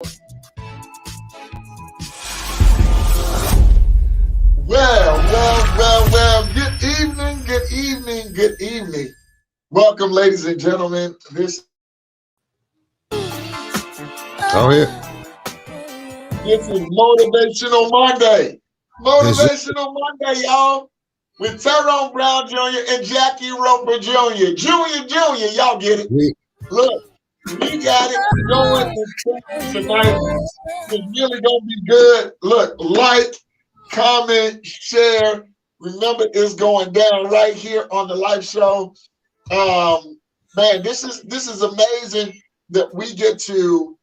Well. Good evening. Welcome, ladies and gentlemen. This is Motivational Monday. Motivational Monday, y'all. With Tyrone Brown Jr. and Jackie Roper Jr. Junior, y'all get it. Look, we got it going tonight. It's really gonna be good. Look, like, comment, share. Remember, it's going down right here on the live show. Man, this is amazing that we get to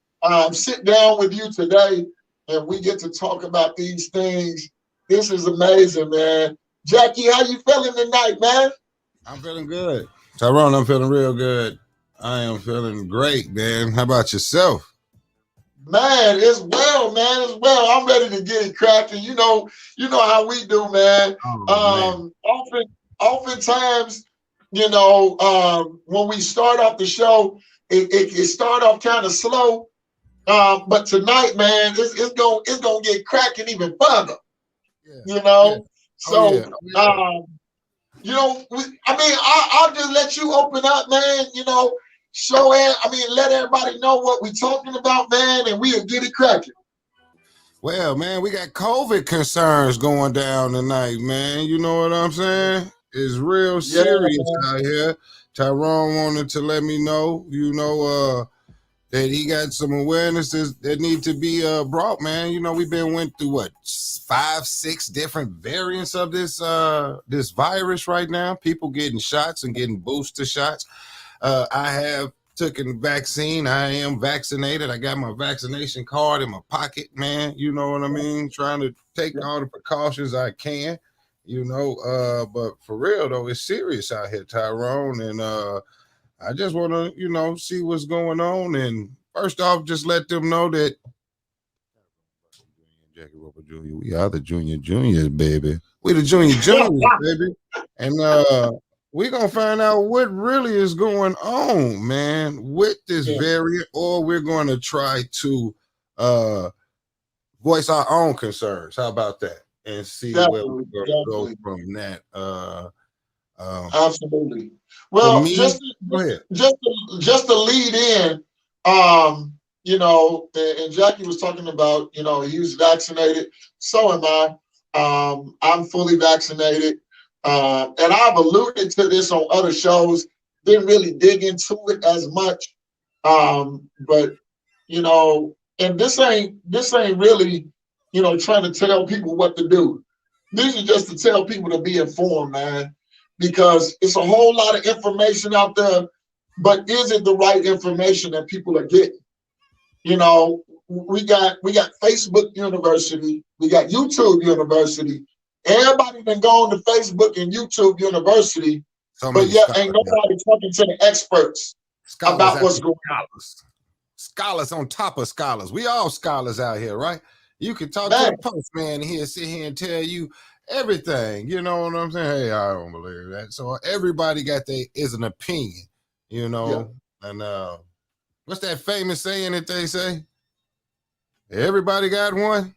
sit down with you today and we get to talk about these things. This is amazing, man. Jackie, how you feeling tonight, man? I'm feeling good. Tyrone, I'm feeling real good. I am feeling great, man. How about yourself? Man, it's well, man. It's well. I'm ready to get it cracking. You know how we do, man. Oftentimes, when we start off the show, it start off kind of slow. But tonight, man, it's gonna get cracking even further. Yeah. I'll just let you open up, man. Let everybody know what we're talking about, man, and we'll get it cracking. Well, man, we got COVID concerns going down tonight, man. You know what I'm saying? It's real serious out here. Tyrone wanted to let me know, that he got some awarenesses that need to be brought, man. We've went through 5-6 different variants of this virus right now. People getting shots and getting booster shots. I have taken vaccine. I am vaccinated. I got my vaccination card in my pocket, man. You know what I mean? Trying to take all the precautions I can, but for real though, it's serious out here, Tyrone. And I just want to, see what's going on. And first off, just let them know that Jackie Roper Jr., we are the juniors, baby. We the juniors, baby. And we're going to find out what really is going on, man, with this variant, or we're going to try to voice our own concerns. How about that? And see where we're going to go from that. Absolutely. Well, just to lead in, and Jackie was talking about, he was vaccinated. So am I. I'm fully vaccinated. And I've alluded to this on other shows, didn't really dig into it as much. But and this ain't really, trying to tell people what to do. This is just to tell people to be informed, man, because it's a whole lot of information out there, but is it the right information that people are getting? We got Facebook University, we got YouTube University. Everybody been going to Facebook and YouTube University, but yet ain't nobody talking to the experts about what's going on. Scholars on top of scholars. We all scholars out here, right? You can talk to a postman here, sit here and tell you everything. You know what I'm saying? Hey, I don't believe that. So everybody got is an opinion, And what's that famous saying that they say? Everybody got one.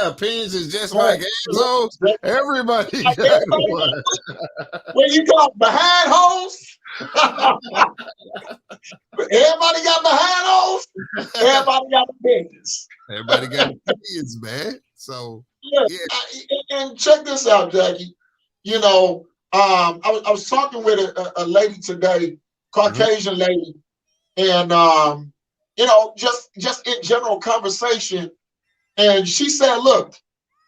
Opinions is just like assholes. Everybody got one. What you call behind holes? Everybody got behind holes. Everybody got opinions. Everybody got opinions, man. So and check this out, Jackie. I was talking with a lady today, Caucasian lady, and just in general conversation. And she said, look,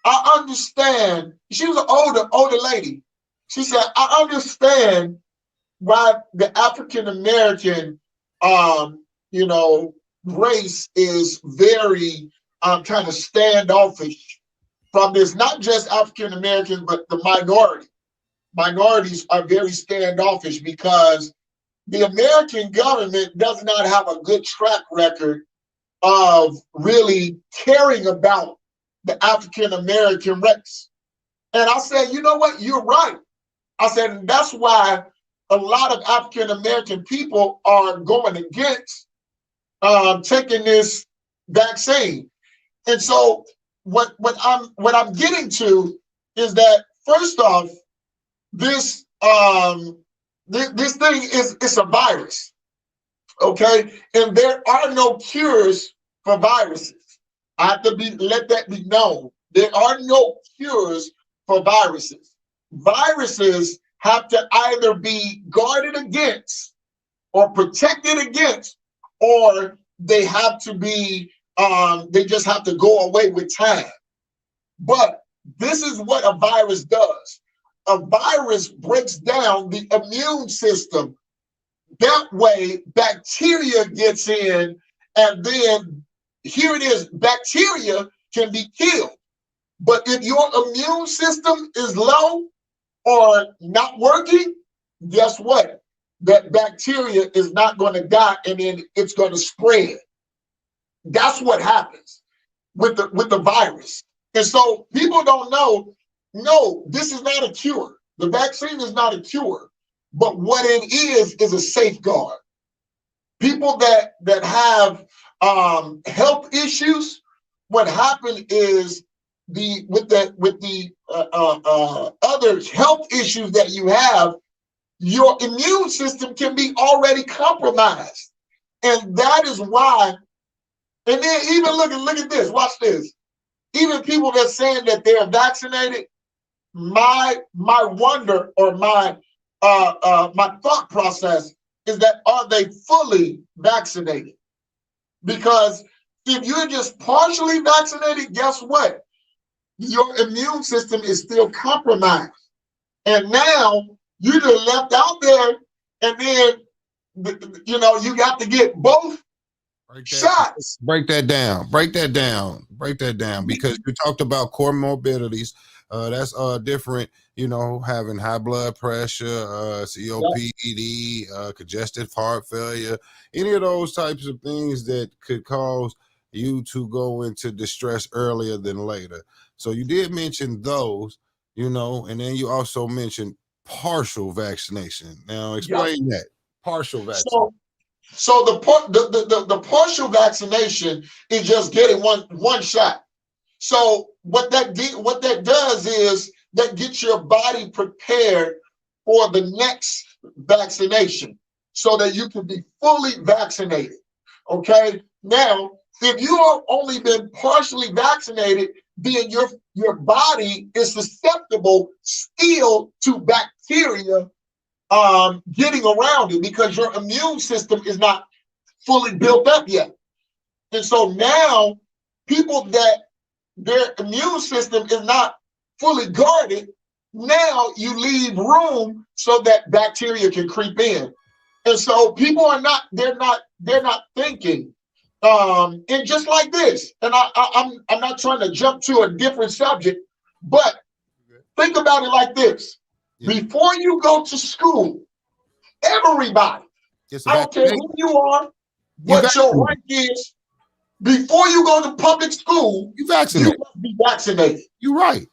I understand. She was an older lady. She said, I understand why the African-American, race is very kind of standoffish from this, not just African-Americans, but the minority. Minorities are very standoffish because the American government does not have a good track record of really caring about the African-American race. And I said, you know what? You're right. I said, that's why a lot of African-American people are going against taking this vaccine. And so what I'm getting to is that, first off, this this thing is, it's a virus, okay? And there are no cures for viruses. I have to let that be known. There are no cures for viruses. Viruses have to either be guarded against or protected against, or they have to be they just have to go away with time. But this is what a virus does. A virus breaks down the immune system. That way, bacteria gets in, and then here it is, bacteria can be killed. But if your immune system is low or not working, guess what? That bacteria is not going to die, and then it's going to spread. That's what happens with the virus. And so people don't know, no, this is not a cure. The vaccine is not a cure. But what it is a safeguard. People that have health issues, what happened is with the other health issues that you have, your immune system can be already compromised. And that is why, and then even look at this, watch this. Even people that saying that they're vaccinated, my wonder, or my thought process is that, are they fully vaccinated? Because if you're just partially vaccinated, guess what? Your immune system is still compromised. And now you're just left out there, and then, you got to get both shots. Break that down, because you talked about comorbidities. That's different, having high blood pressure, COPD, congestive heart failure, any of those types of things that could cause you to go into distress earlier than later. So you did mention those, and then you also mentioned partial vaccination. Now explain that. Partial vaccination. So the partial vaccination is just getting one shot. So what that does is that gets your body prepared for the next vaccination, so that you can be fully vaccinated. Okay. Now, if you have only been partially vaccinated, then your body is susceptible still to bacteria getting around it, because your immune system is not fully built up yet. And so now, people that their immune system is not fully guarded, now you leave room so that bacteria can creep in. And so people are not, they're not thinking. And just like this, and I'm not trying to jump to a different subject, but think about it like this. Yeah. Before you go to school, everybody, I don't care who you are, what your rank is, before you go to public school, you must be vaccinated. You're right.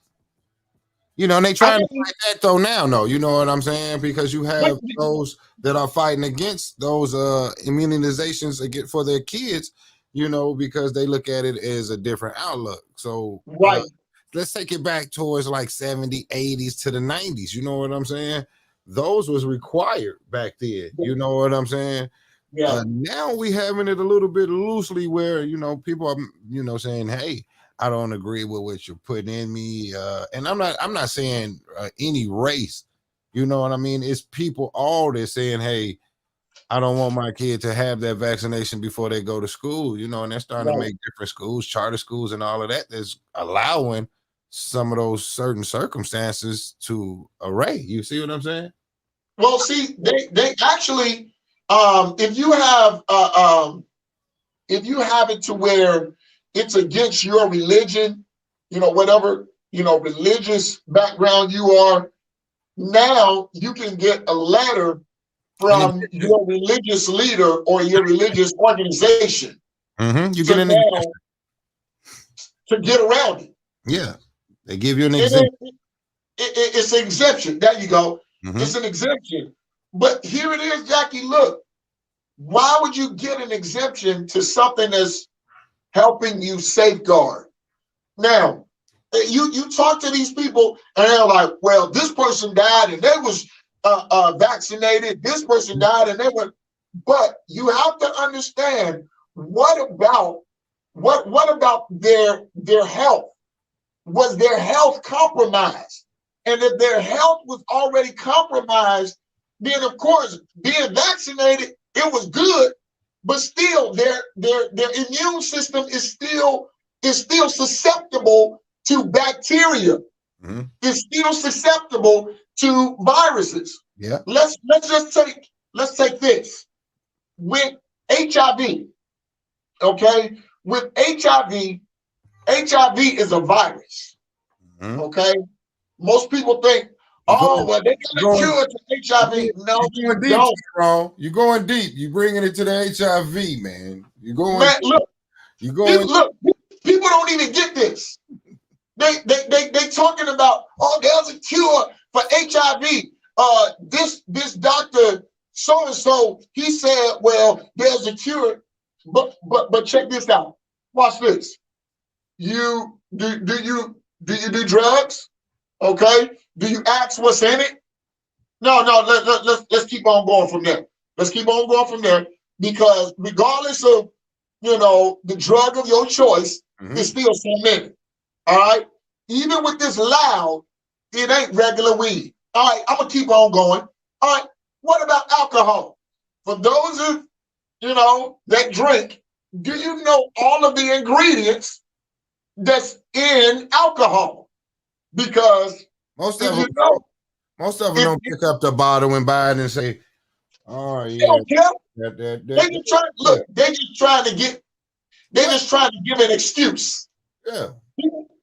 And they trying to fight that though now, no, you know what I'm saying? Because you have those that are fighting against those immunizations for their kids, because they look at it as a different outlook. So let's take it back towards like 70s, 80s to the 90s. You know what I'm saying? Those was required back then. You know what I'm saying? Yeah. Now we having it a little bit loosely, where people are saying, hey, I don't agree with what you're putting in me, and I'm not saying any race, you know what I mean? It's people all that's saying, hey, I don't want my kid to have that vaccination before they go to school, and they're starting to make different schools, charter schools, and all of that that's allowing some of those certain circumstances to array. You see what I'm saying? Well, see, they actually, if you have it to where it's against your religion, whatever, religious background you are, now you can get a letter from your religious leader or your religious organization you get to get around it. Yeah, they give you an exemption. It's an exemption. There you go. It's an exemption. But here it is, Jackie, look. Why would you get an exemption to something that's helping you safeguard. Now, you talk to these people and they're like, well, this person died and they was vaccinated. This person died and they were, but you have to understand what about their health? Was their health compromised? And if their health was already compromised, then of course being vaccinated, it was good, but still their immune system is still susceptible to bacteria. Mm-hmm. It's still susceptible to viruses. Yeah. Let's take this with HIV. Okay, with HIV is a virus. Mm-hmm. Okay, most people think, well, they got a cure to HIV. No, you don't. Wrong. You're going deep. You're bringing it to the HIV, man. You're going. Man, look. You're going. Look. People don't even get this. They talking about, there's a cure for HIV. This doctor so and so, he said, well, there's a cure, but check this out. Watch this. You do you do drugs? Okay. Do you ask what's in it? No. Let's keep on going from there. Let's keep on going from there, because regardless of the drug of your choice, it's still something. All right. Even with this loud, it ain't regular weed. All right. I'm gonna keep on going. All right. What about alcohol? For those of that drink, do you know all of the ingredients that's in alcohol? Because most of them don't pick up the bottle and buy it and say, "Oh yeah." They don't care. They just trying. Look, they just trying to give an excuse. Yeah.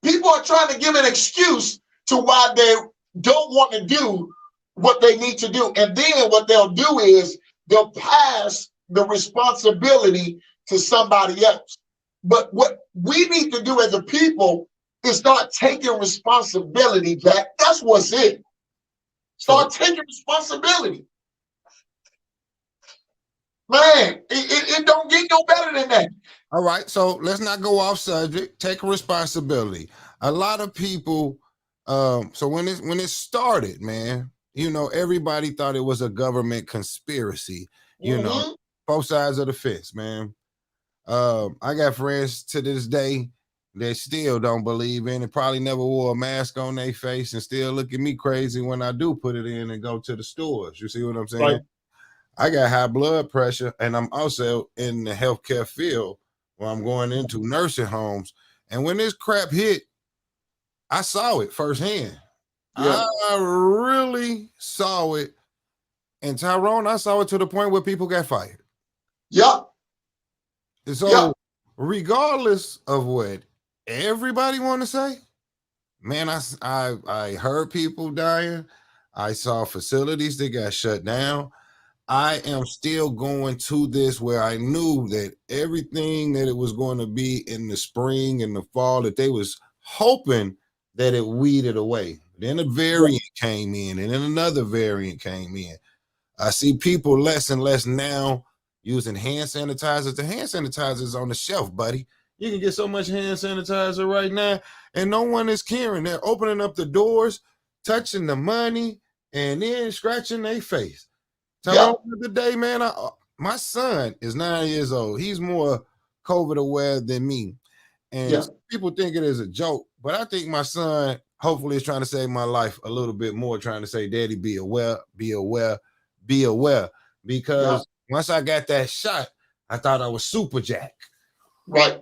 People are trying to give an excuse to why they don't want to do what they need to do, and then what they'll do is they'll pass the responsibility to somebody else. But what we need to do as a people is start taking responsibility back. That's what's it. Start taking responsibility. Man, it don't get no better than that. All right, so let's not go off subject. Take responsibility. A lot of people, so when it started, man, everybody thought it was a government conspiracy. Both sides of the fence, man. I got friends to this day that still don't believe in it, probably never wore a mask on their face and still look at me crazy when I do put it in and go to the stores. You see what I'm saying? Right. I got high blood pressure, and I'm also in the healthcare field where I'm going into nursing homes. And when this crap hit, I saw it firsthand. Yeah. I really saw it. And Tyrone, I saw it to the point where people got fired. Yep. And so regardless of what everybody want to say, man, I heard people dying. I saw facilities that got shut down. I am still going to this where I knew that everything that it was going to be in the spring and the fall, that they was hoping that it weeded away. Then a variant came in, and then another variant came in. I see people less and less now using hand sanitizers. The hand sanitizer is on the shelf, buddy. You can get so much hand sanitizer right now, and no one is caring. They're opening up the doors, touching the money, and then scratching their face. The other day, man, my son is 9 years old. He's more COVID aware than me. And people think it is a joke, but I think my son hopefully is trying to save my life a little bit more, trying to say, Daddy, be aware, be aware, be aware. Because once I got that shot, I thought I was Super Jack. Right.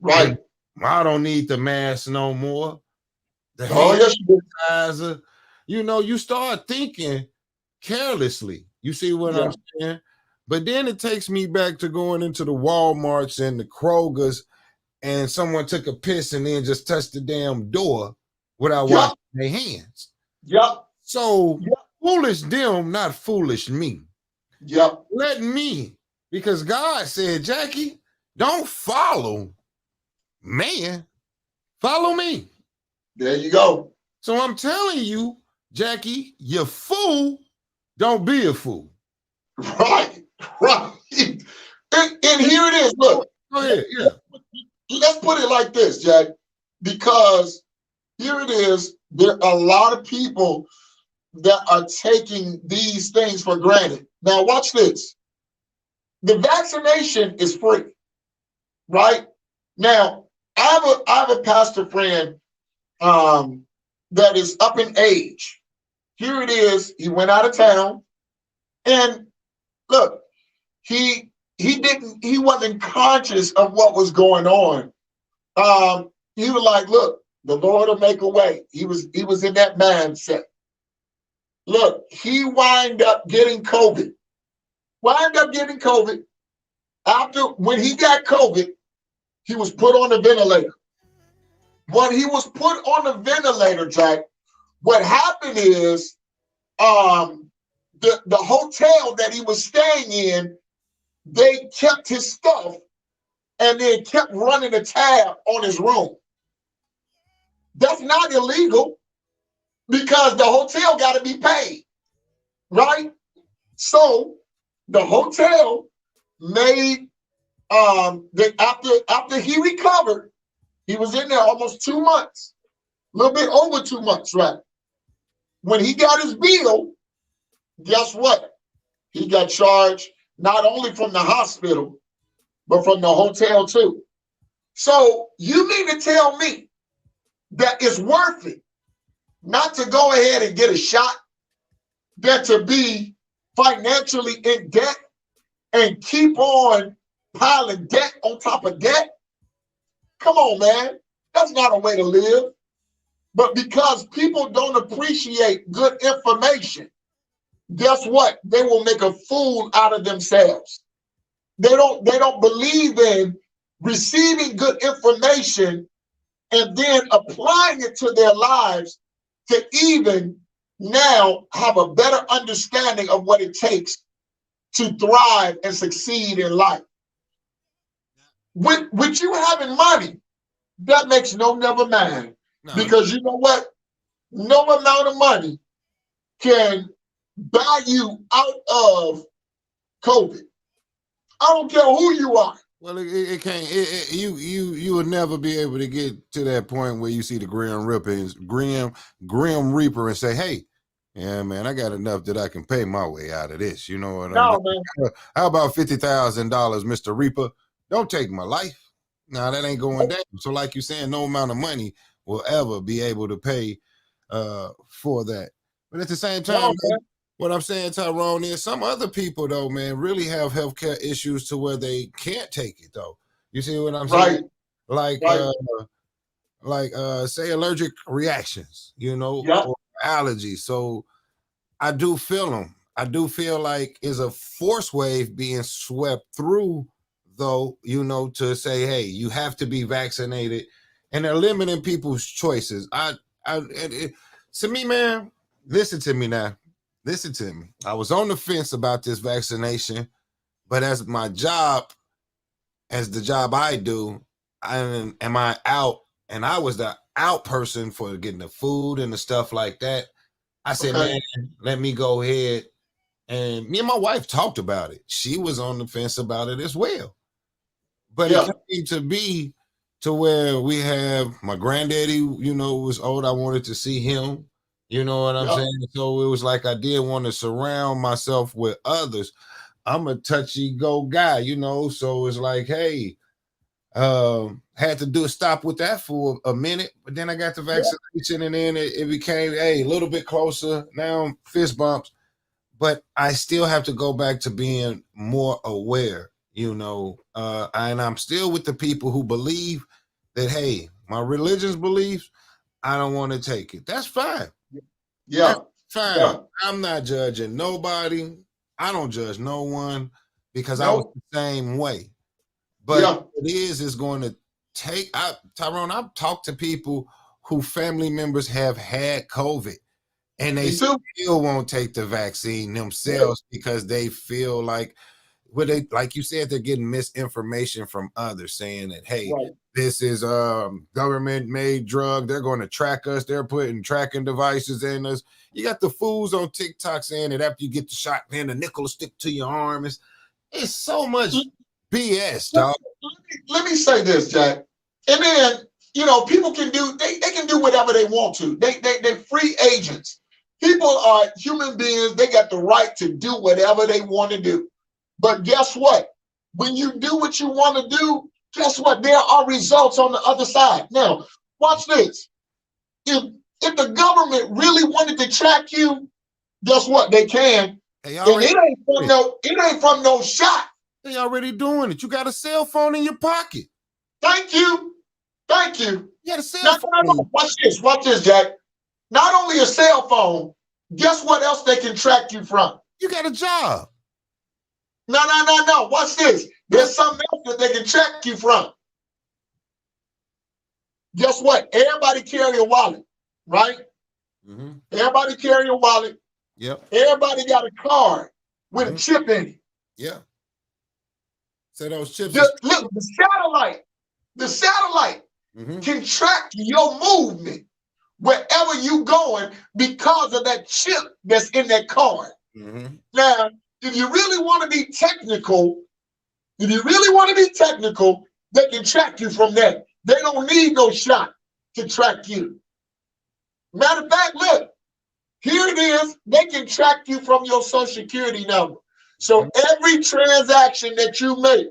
Right. I don't need the mask no more. The sanitizer. You start thinking carelessly. You see what I'm saying? But then it takes me back to going into the Walmarts and the Krogers, and someone took a piss and then just touched the damn door without washing their hands. So foolish them, not foolish me. Let me, because God said, Jackie, don't follow man, follow me. There you go. So I'm telling you, Jackie, you fool, don't be a fool. Right. And here it is. Look, go ahead. Yeah. Let's put it like this, Jack, because here it is. There are a lot of people that are taking these things for granted. Now, watch this. The vaccination is free, right? Now, I have a pastor friend that is up in age. Here it is. He went out of town, and look, he wasn't conscious of what was going on. He was like, look, the Lord will make a way. He was in that mindset. Look, he wound up getting COVID. After, when he got COVID, he was put on the ventilator. When he was put on the ventilator, Jack, what happened is the hotel that he was staying in, they kept his stuff and they kept running a tab on his room. That's not illegal because the hotel got to be paid, right? So the hotel made after he recovered, he was in there almost 2 months, a little bit over 2 months, right? When he got his bill, guess what? He got charged not only from the hospital, but from the hotel too. So you mean to tell me that it's worth it not to go ahead and get a shot, than to be financially in debt and keep on piling debt on top of debt? Come on, man. That's not a way to live. But because people don't appreciate good information, guess what? They will make a fool out of themselves. They don't believe in receiving good information and then applying it to their lives to even now have a better understanding of what it takes to thrive and succeed in life. With you having money, that makes never mind. No. Because you know what? No amount of money can buy you out of COVID. I don't care who you are. Well, it can't. You will never be able to get to that point where you see the Grim Reaper and say, "Hey, yeah, man, I got enough that I can pay my way out of this." You know what I mean? Man. How about $50,000, Mr. Reaper? Don't take my life. No, that ain't going down. So, like you're saying, no amount of money will ever be able to pay for that. But at the same time, man, what I'm saying, Tyrone, is some other people, though, man, really have healthcare issues to where they can't take it, though. You see what I'm saying? Like, say allergic reactions, you know, or allergies. So I do feel them. I do feel like it's a force wave being swept through, though, you know, to say, hey, you have to be vaccinated, and they're limiting people's choices. To me, man, listen to me now. Listen to me. I was on the fence about this vaccination, but as my job, as the job I do, am I out? And I was the out person for getting the food and the stuff like that. I said, man, let me go ahead. And me and my wife talked about it. She was on the fence about it as well. But it came to be to where we have my granddaddy, you know, was old. I wanted to see him. You know what I'm saying? So it was like I did want to surround myself with others. I'm a touchy-go guy, you know, so it's like, hey, had to stop with that for a minute, but then I got the vaccination, and then it became, hey, a little bit closer. Now fist bumps, but I still have to go back to being more aware, you know, and I'm still with the people who believe that, hey, my religion's beliefs, I don't want to take it. That's fine. Yeah. That's fine. Yeah. I'm not judging nobody. I don't judge no one because I was the same way. But it is going to take, Tyrone, I've talked to people who family members have had COVID and they still won't take the vaccine themselves because they feel like, like you said, they're getting misinformation from others saying that, hey, this is government-made drug. They're going to track us. They're putting tracking devices in us. You got the fools on TikTok saying that after you get the shot, then the nickel will stick to your arm. It's so much BS, dog. Let me say this, Jack. And then, you know, people can do, they can do whatever they want to. They're free agents. People are human beings. They got the right to do whatever they want to do. But guess what? When you do what you want to do, guess what? There are results on the other side. Now, watch this. If the government really wanted to track you, guess what? They can. And it ain't from no shot. They already doing it. You got a cell phone in your pocket. Thank you. Thank you. You got a cell phone. No. Watch this, Jack. Not only a cell phone, guess what else they can track you from? You got a job. No. Watch this. There's something else that they can track you from. Guess what? Everybody carry a wallet, right? Mm-hmm. Everybody carry a wallet. Yep. Everybody got a card with a chip in it. Yeah. So those chips. Look, the satellite can track your movement wherever you going because of that chip that's in that card. Mm-hmm. Now, if you really want to be technical, they can track you from that. They don't need no shot to track you. Matter of fact, look, here it is. They can track you from your social security number. So every transaction that you make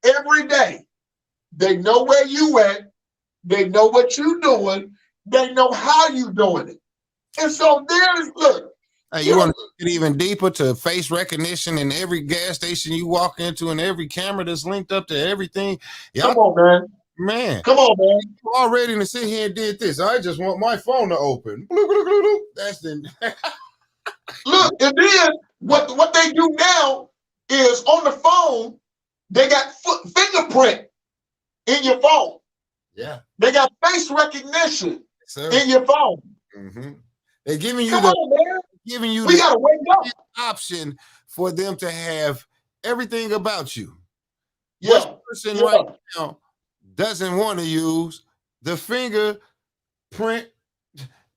every day, they know where you at. They know what you're doing. They know how you doing it. And so look. Hey, you want to get even deeper to face recognition in every gas station you walk into and every camera that's linked up to everything. Come on, man. Man. Come on, man. You already to sit here and did this. I just want my phone to open. That's the Look, and then what they do now is on the phone, they got fingerprint in your phone. Yeah. They got face recognition in your phone. Mm-hmm. They're giving you we gotta wake up. Option for them to have everything about you. Yeah. Which person right now doesn't want to use the fingerprint,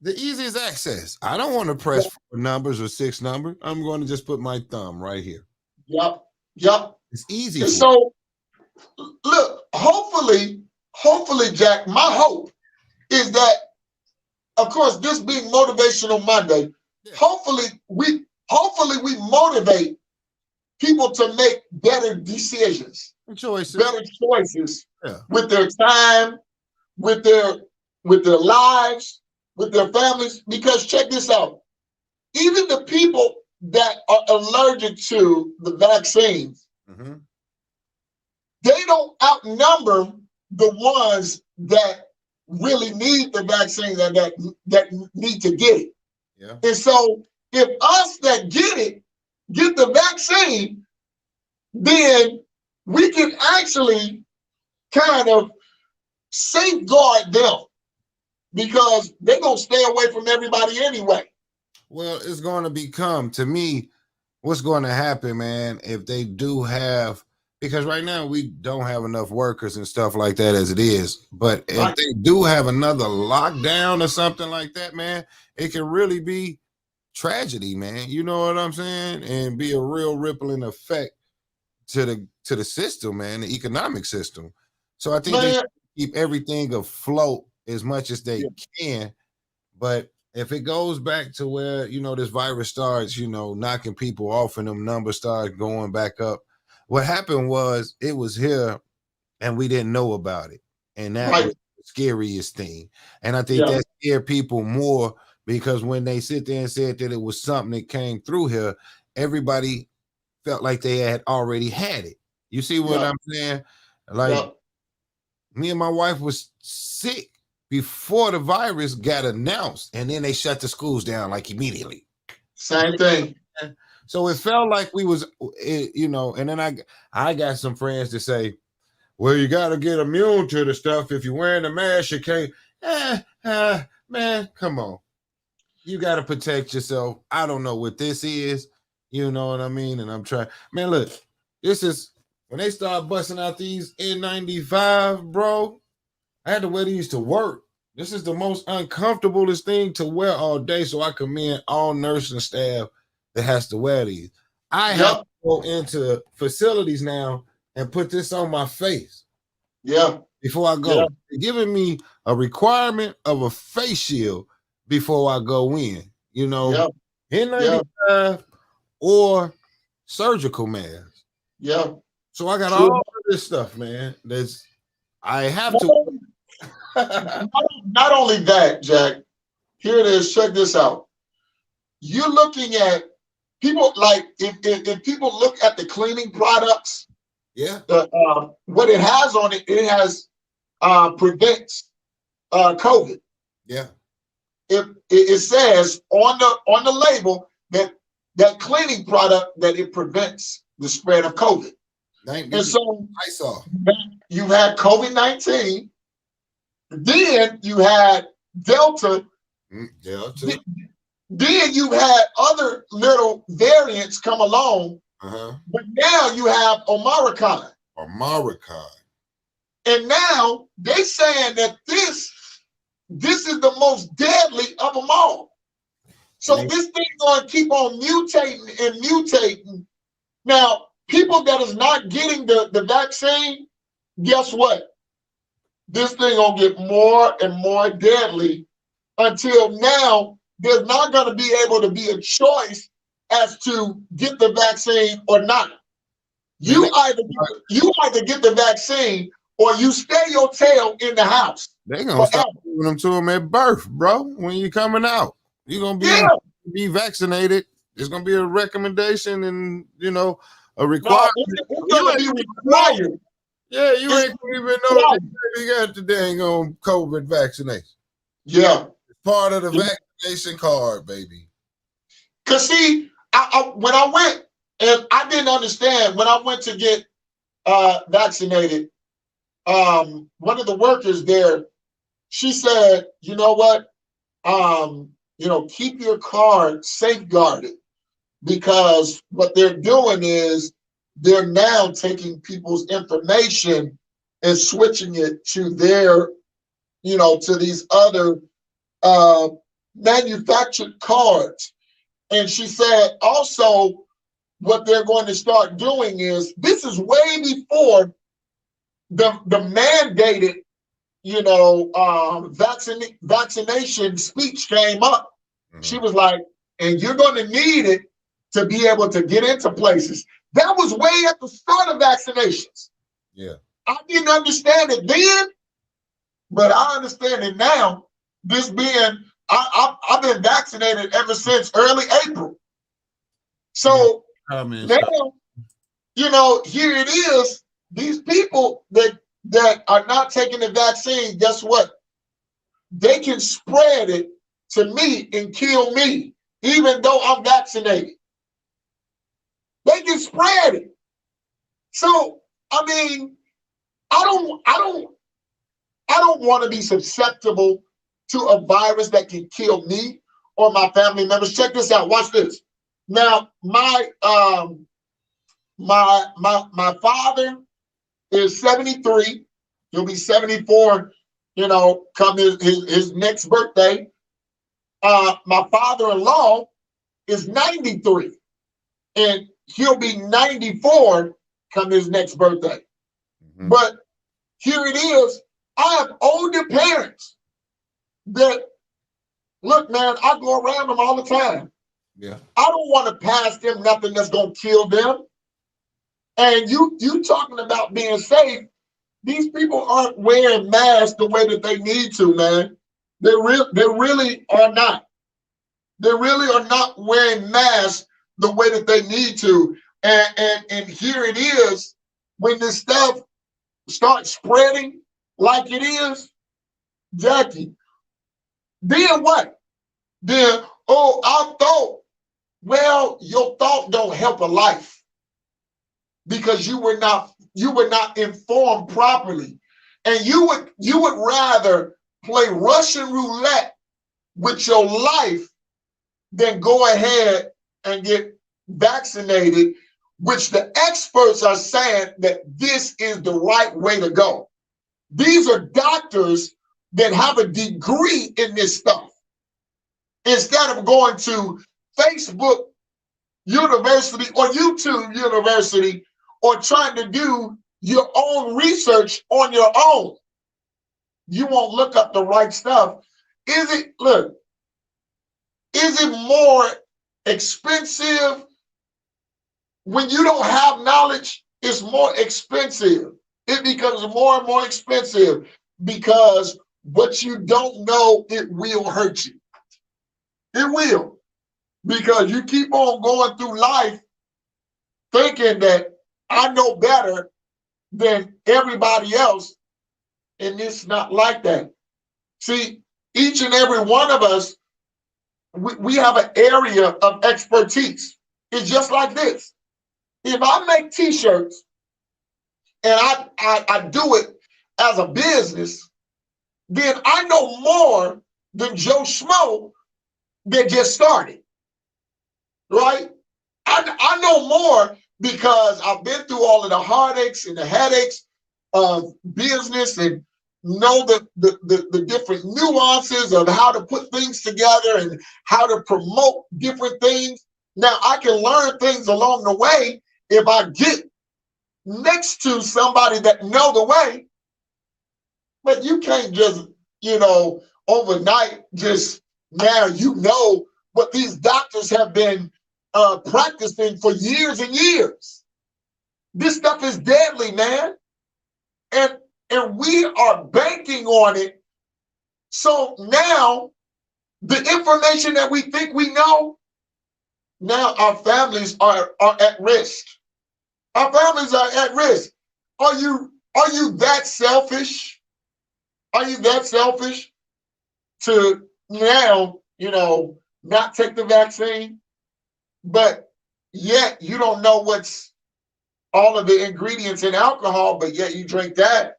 the easiest access? I don't want to press 4 numbers or 6 numbers. I'm going to just put my thumb right here. Yep. It's easy. And so, look, hopefully, Jack, my hope is that, of course, this being Motivational Monday, hopefully we motivate people to make better decisions, better choices with their time, with their lives, with their families. Because check this out, even the people that are allergic to the vaccines, they don't outnumber the ones that really need the vaccine and that need to get it. Yeah. And so if us that get the vaccine, then we can actually kind of safeguard them because they're going to stay away from everybody anyway. Well, it's going to become, to me, what's going to happen, man, if they do have, because right now we don't have enough workers and stuff like that as it is. But if they do have another lockdown or something like that, man, it can really be tragedy, man. You know what I'm saying? And be a real rippling effect to the system, man, the economic system. So I think they keep everything afloat as much as they can. But if it goes back to where, you know, this virus starts, you know, knocking people off and them numbers start going back up, what happened was it was here and we didn't know about it. And that was the scariest thing. And I think that scared people more because when they sit there and said that it was something that came through here, everybody felt like they had already had it. You see what I'm saying? Like me and my wife was sick before the virus got announced, and then they shut the schools down like immediately. Same thing. So it felt like we was, you know, and then I got some friends to say, well, you got to get immune to the stuff. If you're wearing a mask, you can't. Man, come on. You got to protect yourself. I don't know what this is. You know what I mean? And I'm trying. Man, look, this is, when they start busting out these N95, bro, I had to wear these to work. This is the most uncomfortablest thing to wear all day. So I commend all nursing staff that has to wear these. I have to go into facilities now and put this on my face. Yeah. Before I go. Yeah. They're giving me a requirement of a face shield before I go in. You know, N95 or surgical mask. Yeah. So I got all of this stuff, man. I have to. Not only that, Jack. Here it is. Check this out. You're looking at people like if people look at the cleaning products. Yeah. What it has on it, it has prevents COVID. Yeah. It says on the label that cleaning product that it prevents the spread of COVID. And so I saw you had COVID-19, then you had Delta. Delta. Then you had other little variants come along, but now you have OMICRON. And now they're saying that this is the most deadly of them all. So this thing's going to keep on mutating and mutating. Now, people that is not getting the vaccine, guess what? This thing going to get more and more deadly until now there's not going to be able to be a choice as to get the vaccine or not. You either get the vaccine or you stay your tail in the house. They're going to start giving them to them at birth, bro. When you're coming out, you're going to be vaccinated. There's going to be a recommendation and, a requirement. No, it's going to be required. Yeah, you ain't even know you got the dang on COVID vaccination. Yeah. It's part of the vaccination card, baby. Because see, when I went, and I didn't understand, when I went to get vaccinated, one of the workers there, she said, you know what? Keep your card safeguarded, because what they're doing is they're now taking people's information and switching it to their, to these other manufactured cards. And she said also what they're going to start doing is, this is way before the mandated, vaccination speech came up. She was like, and you're going to need it to be able to get into places. That was way at the start of vaccinations. Yeah. I didn't understand it then, but I understand it now. This being, I've been vaccinated ever since early April. So now, here it is. These people that are not taking the vaccine, guess what? They can spread it to me and kill me, even though I'm vaccinated. They can spread it. So, I mean, I don't want to be susceptible to a virus that can kill me or my family members. Check this out. Watch this. Now, my father is 73. He'll be 74, come his next birthday. My father-in-law is 93, and he'll be 94 come his next birthday. But here it is. I have older parents that, look, man, I go around them all the time. Yeah. I don't want to pass them nothing that's going to kill them. And you talking about being safe. These people aren't wearing masks the way that they need to, man. They really are not. They really are not wearing masks the way that they need to. And here it is, when this stuff starts spreading like it is, Jackie, then what? Then, I thought, well, your thought don't help a life, because you were not informed properly. And you would rather play Russian roulette with your life than go ahead and get vaccinated, which the experts are saying that this is the right way to go. These are doctors that have a degree in this stuff. Instead of going to Facebook University or YouTube University or trying to do your own research on your own. You won't look up the right stuff. Is it more expensive when you don't have knowledge? It's more expensive. It becomes more and more expensive because what you don't know, it will hurt you. It will. Because you keep on going through life thinking that I know better than everybody else, and it's not like that. See, each and every one of us, we have an area of expertise. It's just like this. If I make t-shirts and I do it as a business, then I know more than Joe Schmo that just started, right? I know more because I've been through all of the heartaches and the headaches of business and know the different nuances of how to put things together and how to promote different things. Now, I can learn things along the way if I get next to somebody that know the way. But you can't just, overnight just now what these doctors have been practicing for years and years. This stuff is deadly, man. And we are banking on it. So now the information that we think we know, now our families are at risk. Our families are at risk. Are you that selfish? Are you that selfish to now, not take the vaccine? But yet you don't know what's all of the ingredients in alcohol, but yet you drink that.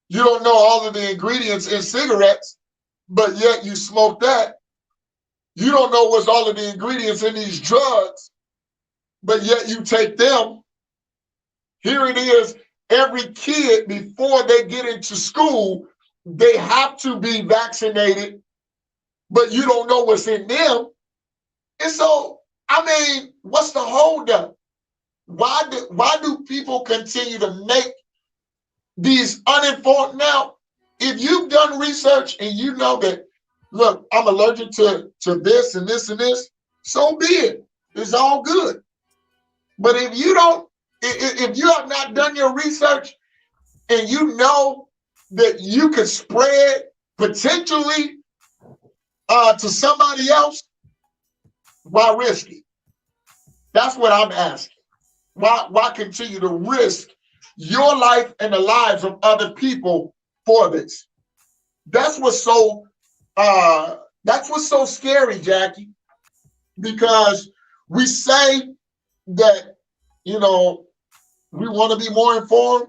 You don't know all of the ingredients in cigarettes, but yet you smoke that. You don't know what's all of the ingredients in these drugs, but yet you take them. Here it is, every kid, before they get into school, they have to be vaccinated, but you don't know what's in them. And so, what's the holdup? Why do people continue to make these uninformed? Now, if you've done research and you know that, look, I'm allergic to this and this and this, so be it. It's all good. But if you have not done your research and you know that you could spread potentially to somebody else, why risk it? That's what I'm asking. Why continue to risk your life and the lives of other people for this? That's what's so scary, Jackie, because we say that, we want to be more informed,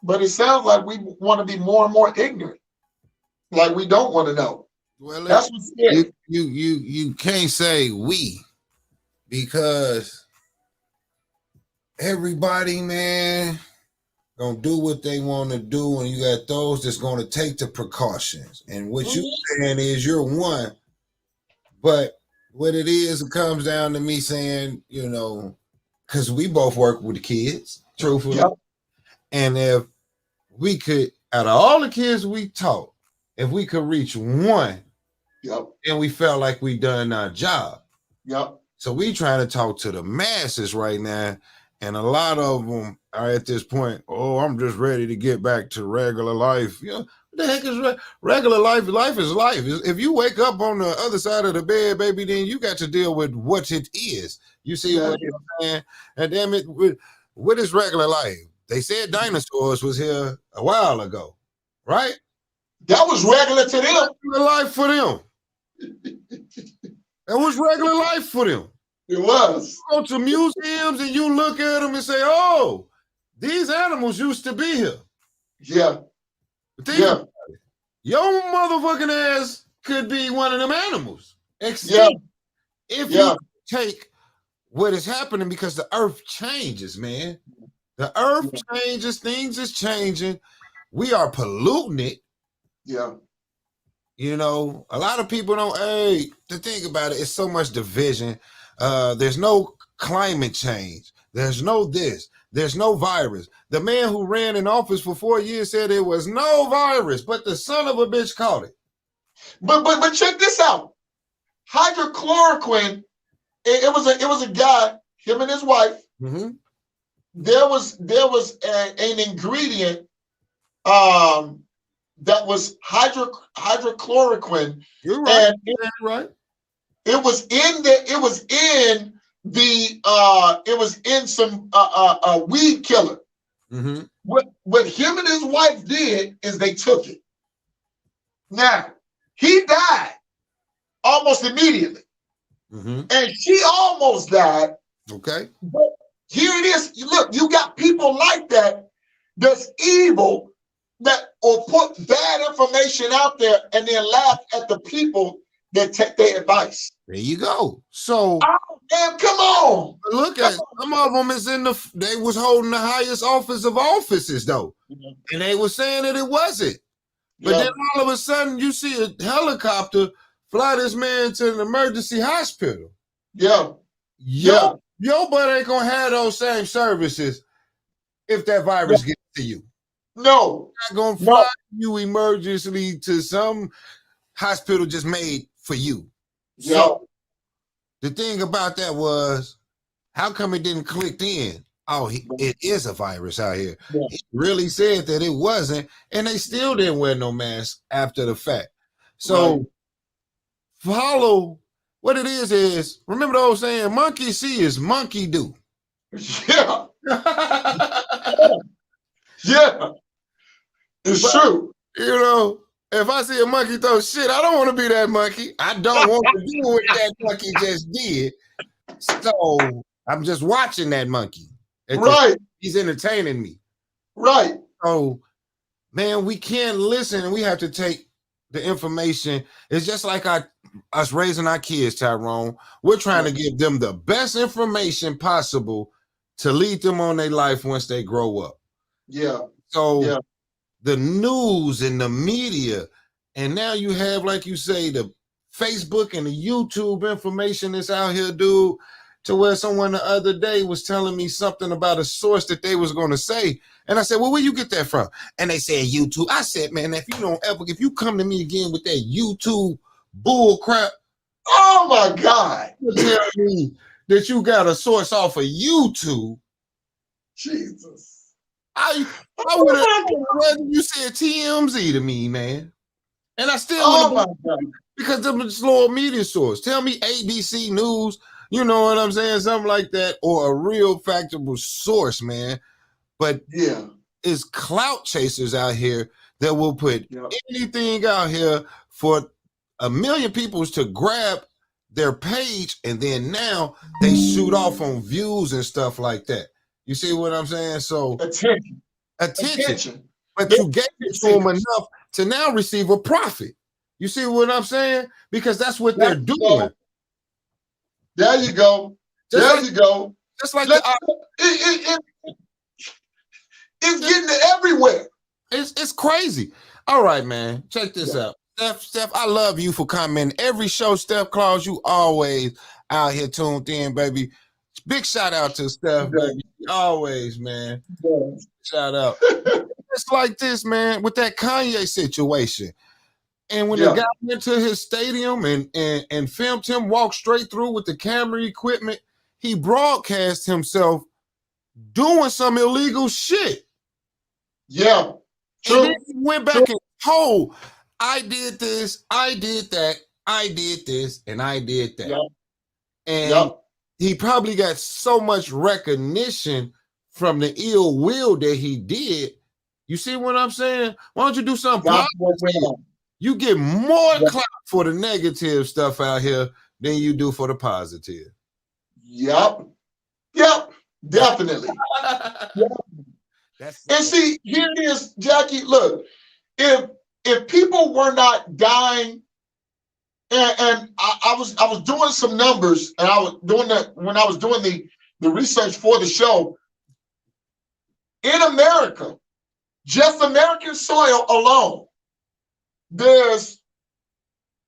but it sounds like we want to be more and more ignorant. Like we don't want to know. Well, that's what's scary. You can't say we, because everybody, man, gonna do what they want to do, and you got those that's gonna take the precautions. And what you saying is you're one, but what it is, it comes down to me saying, because we both work with the kids, truthfully. Yep. And if we could, out of all the kids we taught, if we could reach one, yep, and we felt like we done our job. Yep. So we trying to talk to the masses right now, and a lot of them are at this point, I'm just ready to get back to regular life. What the heck is regular life? Life is life. If you wake up on the other side of the bed, baby, then you got to deal with what it is. You see what I'm saying? And damn it, what is regular life? They said dinosaurs was here a while ago, right? That was regular to them. Regular life for them. That was regular life for them. It was. You go to museums and you look at them and say, these animals used to be here. Yeah. But your motherfucking ass could be one of them animals. Except if you take what is happening, because the earth changes, man. The earth changes, things is changing. We are polluting it. Yeah. A lot of people don't, to think about it, it's so much division. There's no climate change. There's no this. There's no virus. The man who ran in office for 4 years said there was no virus, but the son of a bitch caught it. But check this out. Hydrochloroquine. It was a guy, him and his wife. Mm-hmm. There was an ingredient that was hydrochloroquine. You're right. And right. It was in some weed killer. Mm-hmm. What him and his wife did is they took it. Now, he died almost immediately. Mm-hmm. And she almost died. Okay. But here it is. Look, you got people like that that's evil, that or put bad information out there and then laugh at the people that take their advice. There you go. So, oh man, come on. Look at some of them is they was holding the highest office of offices though, and they were saying that it wasn't. But then all of a sudden, you see a helicopter fly this man to an emergency hospital. Your butt ain't gonna have those same services if that virus gets to you. No, not gonna fly you emergency to some hospital just made for you. So the thing about that was, how come it didn't click in? Oh, it is a virus out here. He really said that it wasn't, and they still didn't wear no mask after the fact. So follow what it is remember the old saying, monkey see is monkey do. Yeah. Yeah. It's true. You know, if I see a monkey throw shit, I don't want to be that monkey. I don't want to do what that monkey just did. So I'm just watching that monkey. He's entertaining me. Right. So, man, we can't listen, and we have to take the information. It's just like us raising our kids, Tyrone. We're trying to give them the best information possible to lead them on their life once they grow up. Yeah. So the news and the media, and now you have, like you say, the Facebook and the YouTube information that's out here, dude, to where someone the other day was telling me something about a source that they was going to say. And I said, well, where you get that from? And they said YouTube. I said, man, if you come to me again with that YouTube bull crap. Oh my God. You tell me that you got a source off of YouTube. Jesus. I would have rather you said TMZ to me, man. And I still because them a slow media source. Tell me ABC News, you know what I'm saying? Something like that, or a real factable source, man. But it's clout chasers out here that will put anything out here for 1 million people to grab their page, and then now they shoot off on views and stuff like that. You see what I'm saying? So attention. But you gave it to them enough to now receive a profit. You see what I'm saying? Because that's what they're doing. There you go. You go. Just like it's getting everywhere. It's crazy. All right, man. Check this out. Steph, I love you for coming. Every show, Steph Claus, you always out here tuned in, baby. Big shout out to Steph, baby. Always, man. Shout out. It's like this, man, with that Kanye situation. And when the guy went to his stadium and filmed him walk straight through with the camera equipment, he broadcast himself doing some illegal shit. Yeah. True. And then he went back and told, I did this, I did that, I did this, and I did that. And he probably got so much recognition from the ill will that he did. You see what I'm saying? Why don't you do something positive? You get more clout for the negative stuff out here than you do for the positive. Yep, definitely. And see, here it is, Jackie. Look, if people were not dying, and I was doing some numbers, and I was doing that when I was doing the research for the show. In America, just American soil alone, there's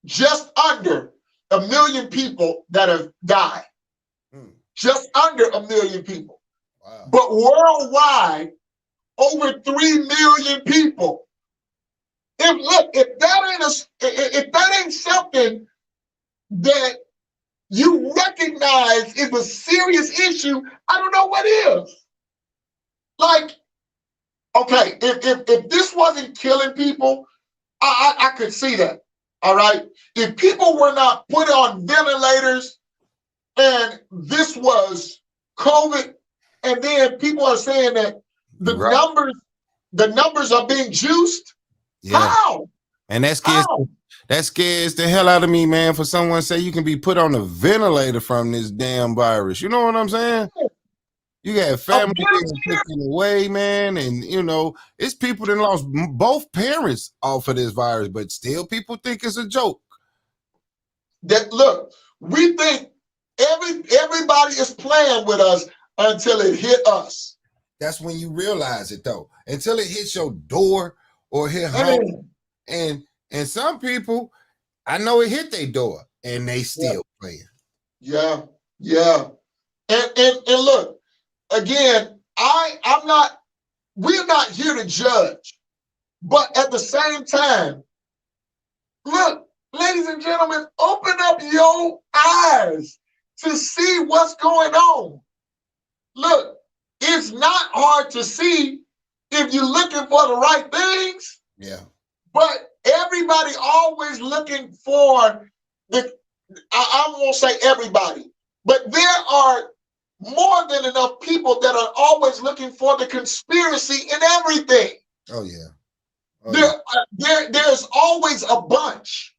just under 1 million people that have died. Just under 1 million people. Wow. But worldwide, over 3 million people. If that ain't something that you recognize is a serious issue, I don't know what is. Like, okay, if this wasn't killing people, I could see that. All right. If people were not put on ventilators and this was COVID, and then people are saying that the numbers are being juiced. Yeah. How? And that scares the hell out of me, man, for someone to say you can be put on a ventilator from this damn virus. You know what I'm saying? You got family being taken away, man, and it's people that lost both parents off of this virus, but still people think it's a joke. That look, we think everybody is playing with us until it hit us. That's when you realize it, though. Until it hits your door or hit home. And some people, I know it hit their door and they still playing. Yeah. And look, again, we're not here to judge, but at the same time, look, ladies and gentlemen, open up your eyes to see what's going on. Look, it's not hard to see if you're looking for the right things. Yeah. But everybody always looking for I won't say everybody, but there are more than enough people that are always looking for the conspiracy in everything. Oh, yeah. There's always a bunch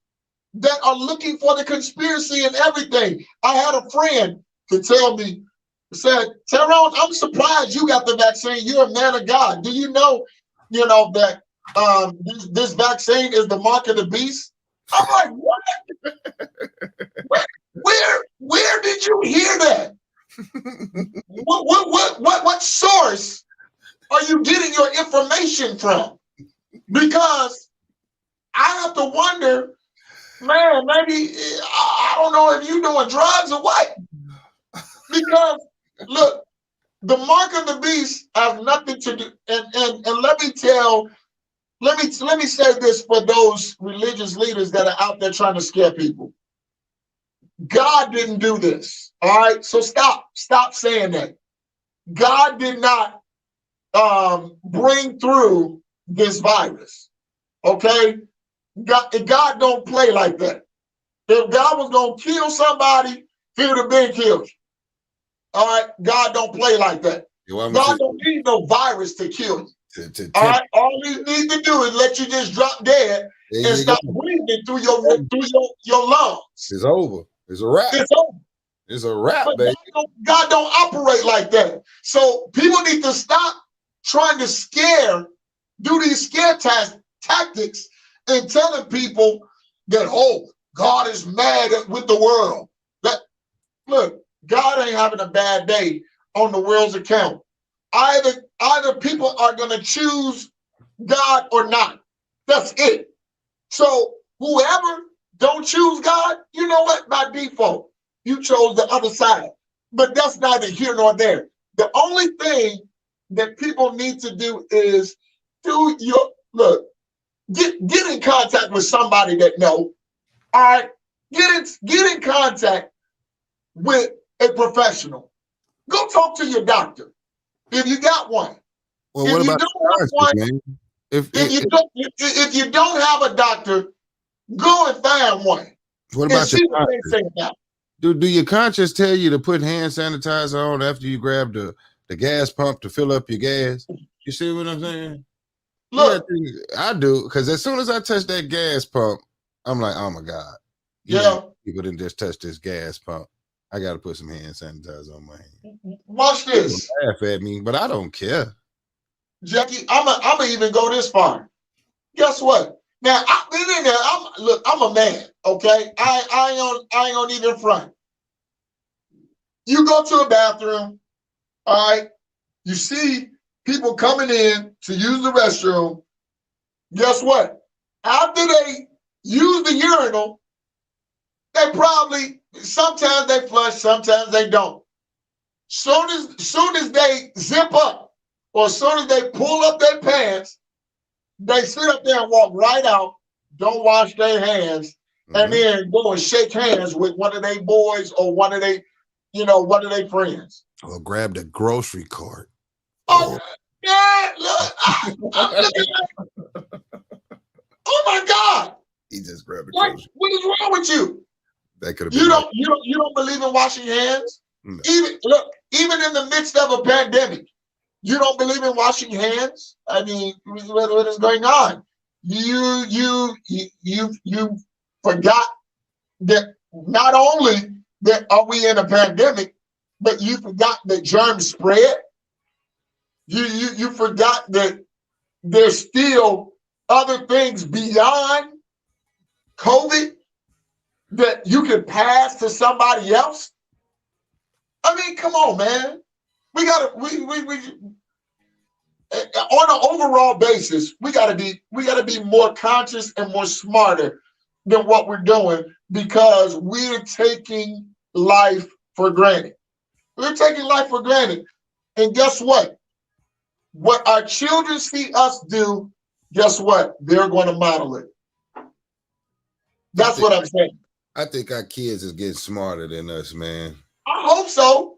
that are looking for the conspiracy in everything. I had a friend to tell me, said, Tyrone, I'm surprised you got the vaccine. You're a man of God. Do you know that this vaccine is the mark of the beast? I'm like, what? Where did you hear that? What source are you getting your information from? Because I have to wonder, man, maybe I don't know if you're doing drugs or what. Because look, the mark of the beast has nothing to do. And let me say this for those religious leaders that are out there trying to scare people. God didn't do this. All right. So stop saying that. God did not bring through this virus. Okay. God don't play like that. If God was going to kill somebody, he would have been killed. All right. God don't play like that. God don't need no virus to kill you. All right. All he needs to do is let you just drop dead and stop breathing through your lungs. It's over. It's a wrap. It's over. It's a wrap, baby. God don't operate like that. So people need to stop trying to do these scare tactics and telling people that, oh, God is mad with the world. Look, God ain't having a bad day on the world's account. Either people are going to choose God or not. That's it. So whoever don't choose God, you know what? By default, you chose the other side. But that's neither here nor there. The only thing that people need to do is get in contact with somebody that know. All right, get in contact with a professional. Go talk to your doctor if you got one. Well, what about man? If you don't have a doctor, go and find one. What about your conscience? Do your conscience tell you to put hand sanitizer on after you grab the gas pump to fill up your gas? You see what I'm saying? Look, I do, because as soon as I touch that gas pump, I'm like, oh my God. People didn't just touch this gas pump. I got to put some hand sanitizer on my hand. Watch this. People laugh at me, but I don't care. Jackie, I'm going to even go this far. Guess what? Now, I've been in there. I'm a man, okay? I ain't gonna even front. You go to a bathroom, all right? You see people coming in to use the restroom. Guess what? After they use the urinal, sometimes they flush, sometimes they don't. Soon as they zip up, or soon as they pull up their pants, they sit up there and walk right out, don't wash their hands, and then go and shake hands with one of their boys or one of their friends. Or grab the grocery cart. Oh, yeah, look, oh my God. He just grabbed the grocery. What is wrong with you? That could have been you don't believe in washing hands? No. Even in the midst of a pandemic, you don't believe in washing hands? I mean, what is going on? You forgot that not only that are we in a pandemic, but you forgot that germs spread. You forgot that there's still other things beyond COVID that you can pass to somebody else. I mean, come on, man. We on an overall basis, we gotta be more conscious and more smarter than what we're doing, because we're taking life for granted. We're taking life for granted. And guess what? What our children see us do, guess what? They're going to model it. That's what I'm saying. I think our kids is getting smarter than us, man. I hope so.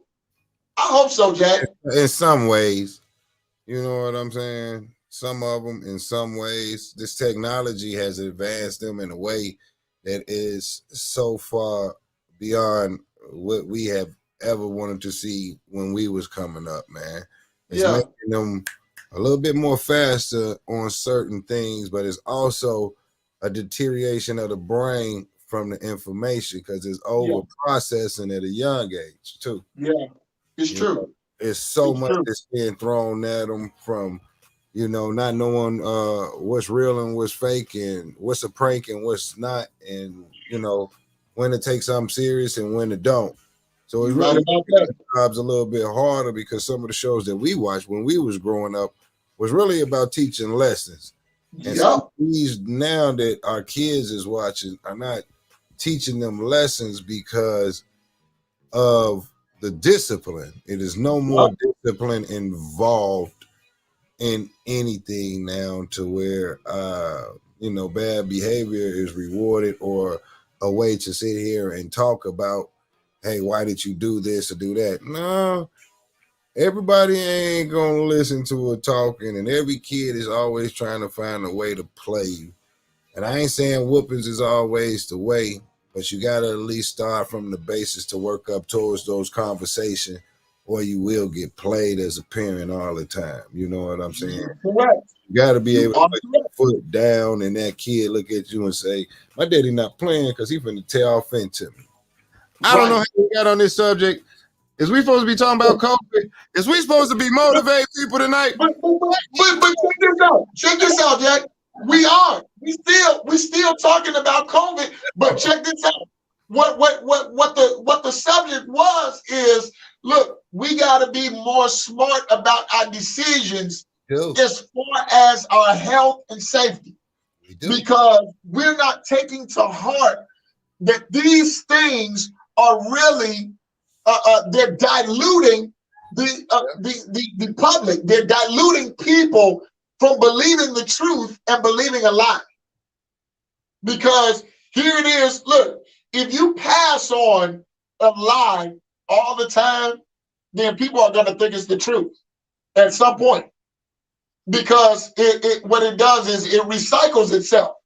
I hope so, Jack. In some ways, you know what I'm saying? Some of them, in some ways, this technology has advanced them in a way that is so far beyond what we have ever wanted to see when we was coming up, man. It's making them a little bit more faster on certain things, but it's also a deterioration of the brain from the information, because it's over processing at a young age too. Yeah, it's true. It's so much that's being thrown at them from, not knowing what's real and what's fake, and what's a prank and what's not, and when to take something serious and when to don't. So it's really jobs a little bit harder, because some of the shows that we watched when we was growing up was really about teaching lessons. And so these now that our kids is watching are not teaching them lessons because of the discipline. It is no more discipline involved in anything now, to where bad behavior is rewarded, or a way to sit here and talk about, hey, why did you do this or do that? No, everybody ain't gonna listen to it talking, and every kid is always trying to find a way to play you. And I ain't saying whoopings is always the way, but you gotta at least start from the basis to work up towards those conversations, or you will get played as a parent all the time. You know what I'm saying? Correct. You gotta be able to put your foot down, and that kid look at you and say, my daddy not playing because he finna tear off into me. I don't know how we got on this subject. Is we supposed to be talking about COVID? Is we supposed to be motivating people tonight? But check this out. Check this out, Jack. We are. We still talking about COVID. But check this out. What the subject was is, look, we got to be more smart about our decisions as far as our health and safety, because we're not taking to heart that these things are really they're diluting the public. They're diluting people from believing the truth and believing a lie. Because here it is. Look, if you pass on a lie all the time, then people are going to think it's the truth at some point. Because what it does is it recycles itself.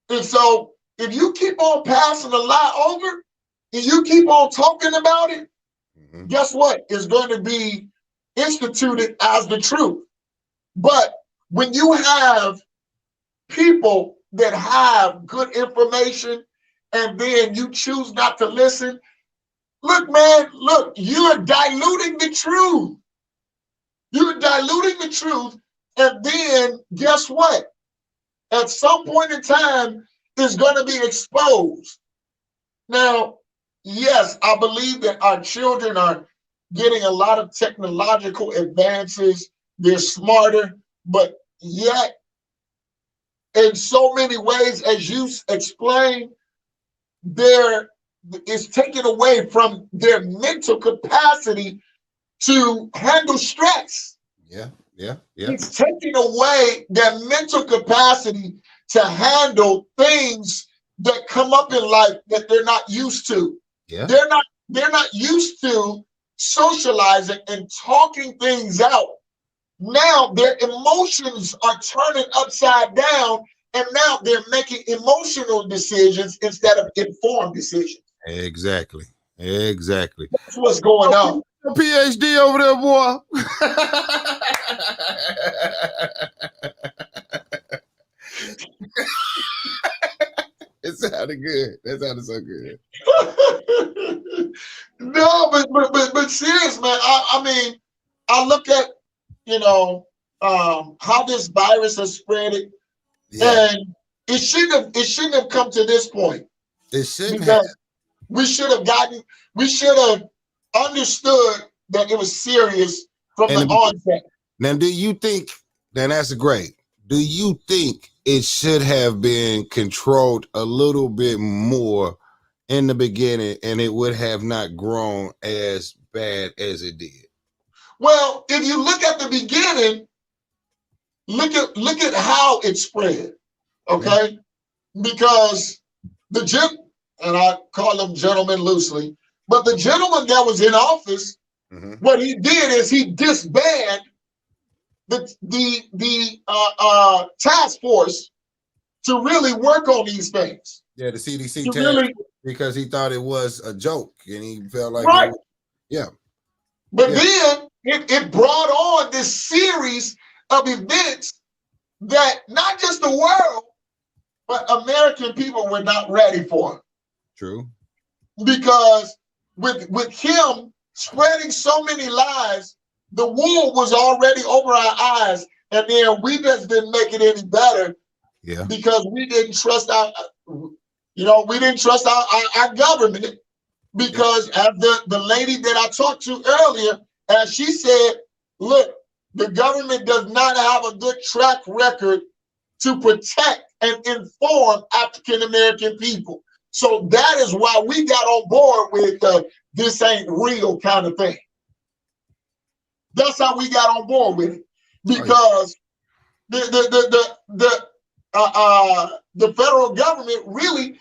And so if you keep on passing a lie over and you keep on talking about it, guess what? It's going to be instituted as the truth. But when you have people that have good information and then you choose not to listen, look, man, look, you're diluting the truth. You're diluting the truth. And then guess what? At some point in time, it's going to be exposed. Now, yes, I believe that our children are getting a lot of technological advances. They're smarter, but yet, in so many ways, as you explained, it's taken away from their mental capacity to handle stress. Yeah. It's taking away their mental capacity to handle things that come up in life that they're not used to. Yeah. They're not used to socializing and talking things out. Now their emotions are turning upside down, and now they're making emotional decisions instead of informed decisions. Exactly. That's what's going on. PhD over there, boy. It sounded good. That sounded so good. No, but serious, man. I mean, I look at, how this virus has spread it, and it shouldn't have come to this point. It shouldn't have. We should have understood that it was serious from the onset. Now, do you think, then that's great. Do you think it should have been controlled a little bit more in the beginning and it would have not grown as bad as it did? Well, if you look at the beginning, look at how it spread, okay? Because and I call them gentlemen loosely, but the gentleman that was in office, what he did is he disbanded the task force to really work on these things. Yeah, the CDC task, because he thought it was a joke and he felt like right. But then it brought on this series of events that not just the world, but American people were not ready for. True. Because with him spreading so many lies, the wool was already over our eyes, and then we just didn't make it any better. Yeah. Because we didn't trust our government. Because as the lady that I talked to earlier, as she said, look, the government does not have a good track record to protect and inform African American people. So that is why we got on board with this ain't real kind of thing. That's how we got on board with it, because the federal government really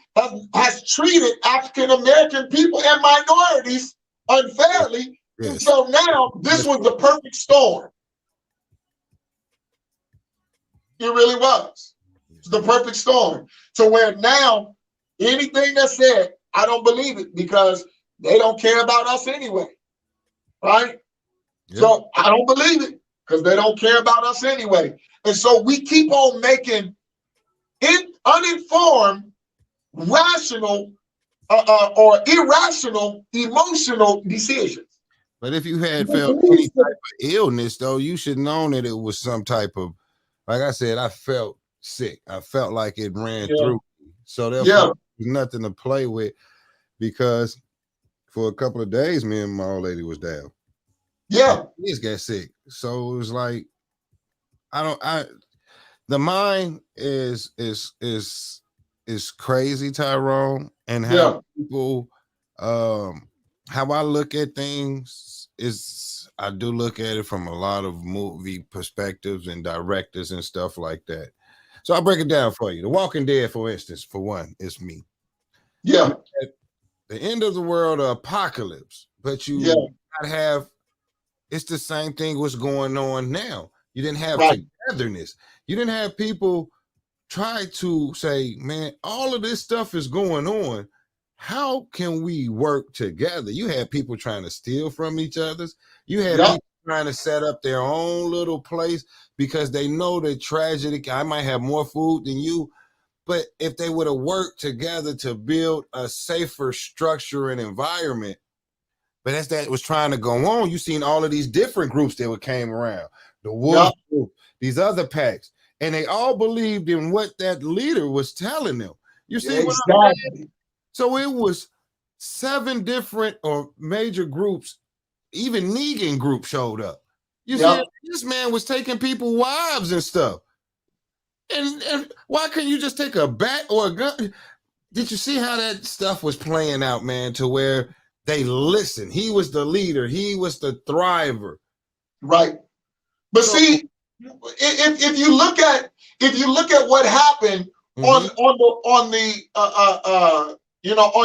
has treated African American people and minorities unfairly. Yes. And so now this was the perfect storm. It really was. It's the perfect storm. To where now anything that's said, I don't believe it, because they don't care about us anyway. Right? Yep. So I don't believe it because they don't care about us anyway. And so we keep on making uninformed, rational, or irrational, emotional decisions. But if you had felt any type of illness, though, you should have known that it was some type of, like I said, I felt sick. I felt like it ran through me. So therefore, there's nothing to play with, because for a couple of days, me and my old lady was down. Yeah. He just got sick. So it was like, the mind is crazy, Tyrone, and how people, how I look at things is I do look at it from a lot of movie perspectives and directors and stuff like that. So I'll break it down for you. The Walking Dead, for instance, for one, is me. Yeah. At the end of the world, apocalypse, but you not have, it's the same thing what's going on now. You didn't have togetherness. You didn't have people try to say, man, all of this stuff is going on. How can we work together? You had people trying to steal from each other's. You had people trying to set up their own little place because they know the tragedy. I might have more food than you, but if they would have worked together to build a safer structure and environment, but as that was trying to go on, you seen all of these different groups that came around. The Wolf Group, these other packs, and they all believed in what that leader was telling them. You see what I'm saying? So it was 7 different or major groups, even Negan group showed up. You see, this man was taking people wives and stuff. And why couldn't you just take a bat or a gun? Did you see how that stuff was playing out, man, to where They listened. He was the leader. He was the thriver. Right. But see, if you look at what happened on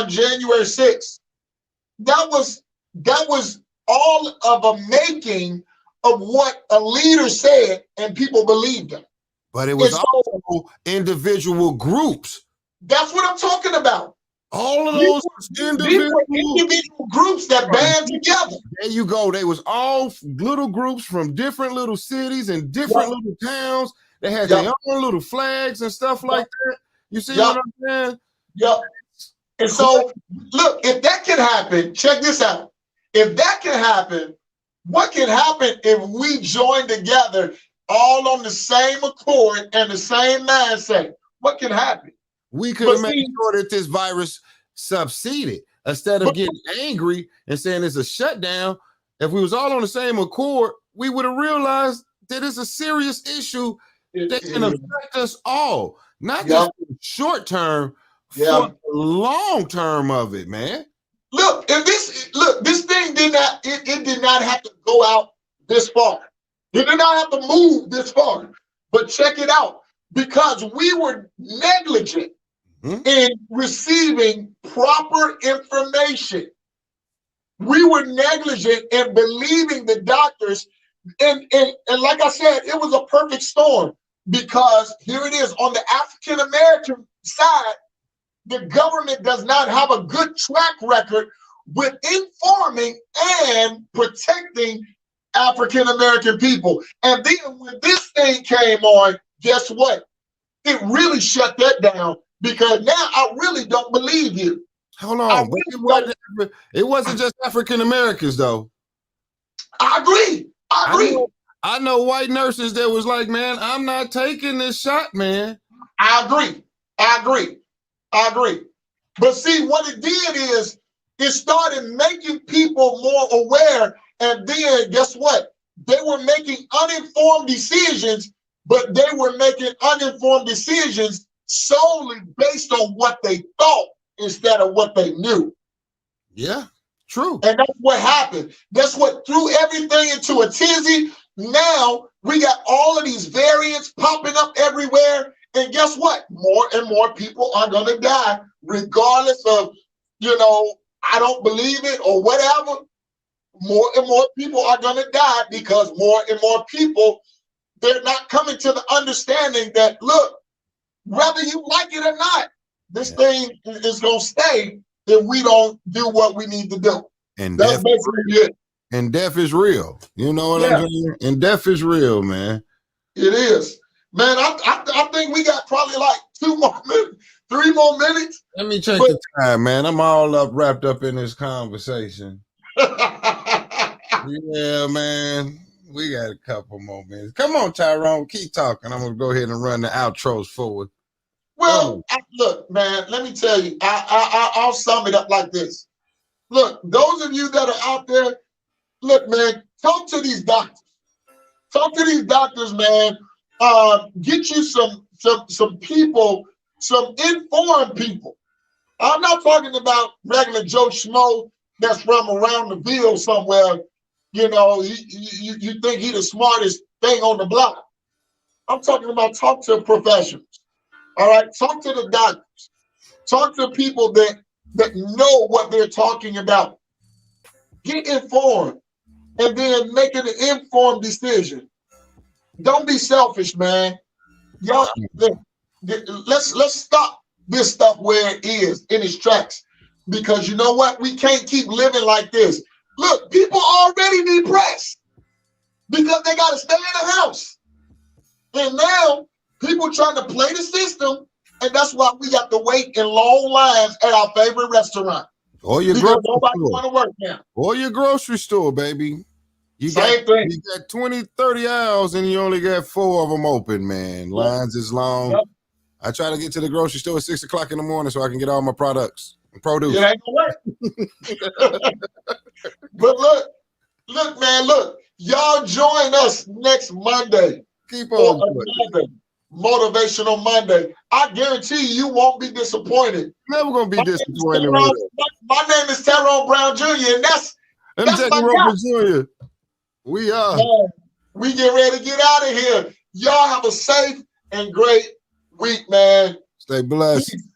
January 6th, that was all of a making of what a leader said, and people believed him. But it was also individual groups. That's what I'm talking about. All of those individual groups that band together. There you go. They was all little groups from different little cities and different little towns. They had their own little flags and stuff like that. You see what I'm saying? Yep. And so, look, if that can happen, check this out. If that can happen, what can happen if we join together all on the same accord and the same mindset? What can happen? We could make sure that this virus subsided instead of getting angry and saying it's a shutdown. If we was all on the same accord, we would have realized that it's a serious issue that can affect us all, not just for the short term, for the long term of it, man. Look, this thing did not have to go out this far. It did not have to move this far. But check it out, because we were negligent in receiving proper information. We were negligent in believing the doctors, and like I said, it was a perfect storm, because here it is on the African American side. The government does not have a good track record with informing and protecting African American people. And then when this thing came on, guess what? It really shut that down, because now I really don't believe you. Hold on. It wasn't just African Americans, though. I agree. I know white nurses that was like, man, I'm not taking this shot, man. I agree. But see, what it did is it started making people more aware. And then guess what? They were making uninformed decisions, but they were making uninformed decisions solely based on what they thought instead of what they knew. Yeah, true. And that's what happened. That's what threw everything into a tizzy. Now we got all of these variants popping up everywhere. And guess what? More and more people are going to die, regardless of, I don't believe it or whatever. More and more people are going to die, because more and more people, they're not coming to the understanding that, look, whether you like it or not, this thing is going to stay if we don't do what we need to do. And that's basically it. And death is real. You know what I'm saying? And death is real, man. It is. Man, I think we got probably like 2 more minutes, 3 more minutes. Let me check the time, man. I'm all wrapped up in this conversation. Yeah, man. We got a couple more minutes. Come on, Tyrone. Keep talking. I'm going to go ahead and run the outros forward. Well, look, man, let me tell you, I'll sum it up like this. Look, those of you that are out there, look, man, talk to these doctors. Talk to these doctors, man. Get you some people, some informed people. I'm not talking about regular Joe Schmo that's from around the Ville somewhere. You think he the smartest thing on the block. I'm talking about talk to professionals. All right, talk to the doctors. Talk to people that know what they're talking about. Get informed, and then make an informed decision. Don't be selfish, man. Y'all, let's stop this stuff where it is in its tracks, because you know what? We can't keep living like this. Look, people already depressed because they got to stay in the house, and now people trying to play the system, and that's why we got to wait in long lines at our favorite restaurant. Or your grocery nobody store. Want to work now. Or your grocery store, baby. You got 20, 30 aisles and you only got 4 of them open, man. Lines is long. Yep. I try to get to the grocery store at 6 o'clock in the morning so I can get all my products and produce. It ain't gonna work. But look, man, y'all join us next Monday. Keep on. Motivational Monday. I guarantee you won't be disappointed. Never gonna be disappointed. My name is Tyrone Brown Jr. and that's my guy. Jr. We are. Man, we get ready to get out of here. Y'all have a safe and great week, man. Stay blessed. Peace.